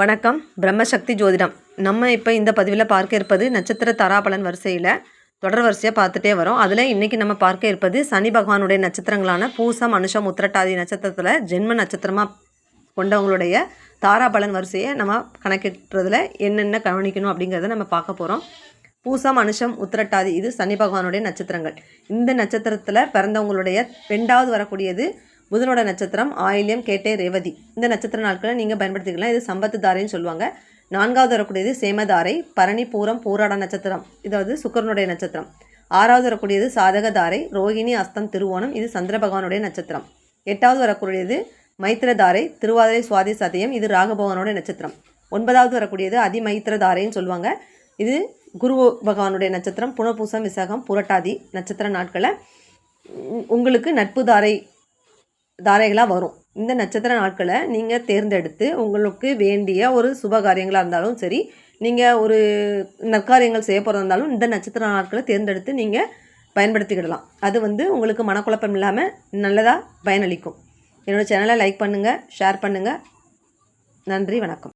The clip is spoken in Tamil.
வணக்கம். பிரம்மசக்தி ஜோதிடம். நம்ம இப்போ இந்த பதிவில் பார்க்க இருப்பது நட்சத்திர தாராபலன் வரிசையில் தொடர் வரிசையாக பார்த்துட்டே வரோம். அதில் இன்றைக்கி நம்ம பார்க்க இருப்பது சனி பகவானுடைய நட்சத்திரங்களான பூசம், அனுஷம், உத்திரட்டாதி நட்சத்திரத்தில் ஜென்ம நட்சத்திரமாக கொண்டவங்களுடைய தாராபலன் வரிசையை நம்ம கணக்கிடுறதுல என்னென்ன கவனிக்கணும் அப்படிங்கிறத நம்ம பார்க்க போகிறோம். பூசம், அனுஷம், உத்திரட்டாதி இது சனி பகவானுடைய நட்சத்திரங்கள். இந்த நட்சத்திரத்தில் பிறந்தவங்களுடைய 2வது வரக்கூடியது புதனோட நட்சத்திரம் ஆயில்யம், கேட்டை, ரேவதி. இந்த நட்சத்திர நாட்களை நீங்கள் பயன்படுத்திக்கலாம். இது சம்பத்து தாரைன்னு சொல்லுவாங்க. 4வது வரக்கூடியது சேமதாரை, பரணி, பூரம், பூராட நட்சத்திரம். இதாவது சுக்கரனுடைய நட்சத்திரம். 6வது வரக்கூடியது சாதக தாரை, ரோகிணி, அஸ்தம், திருவோணம். இது சந்திர பகவானுடைய நட்சத்திரம். 8வது வரக்கூடியது மைத்திரதாரை, திருவாதிரை, சுவாதி, சதயம். இது ராகபகவானுடைய நட்சத்திரம். 9வது வரக்கூடியது அதிமைத்திரதாரைன்னு சொல்லுவாங்க. இது குரு பகவானுடைய நட்சத்திரம். புனர்பூசம், விசாகம், புரட்டாதி நட்சத்திர நாட்களை உங்களுக்கு நட்பு தாரைகளாக வரும். இந்த நட்சத்திர நாட்களை நீங்கள் தேர்ந்தெடுத்து உங்களுக்கு வேண்டிய ஒரு சுப காரியங்களாக இருந்தாலும் சரி, நீங்கள் ஒரு நற்காரியங்கள் செய்ய போகிறதா இருந்தாலும் இந்த நட்சத்திர நாட்களை தேர்ந்தெடுத்து நீங்கள் பயன்படுத்திக்கிடலாம். அது உங்களுக்கு மனக்குழப்பம் இல்லாமல் நல்லதாக பயனளிக்கும். என்னோடய சேனலை லைக் பண்ணுங்கள், ஷேர் பண்ணுங்கள். நன்றி, வணக்கம்.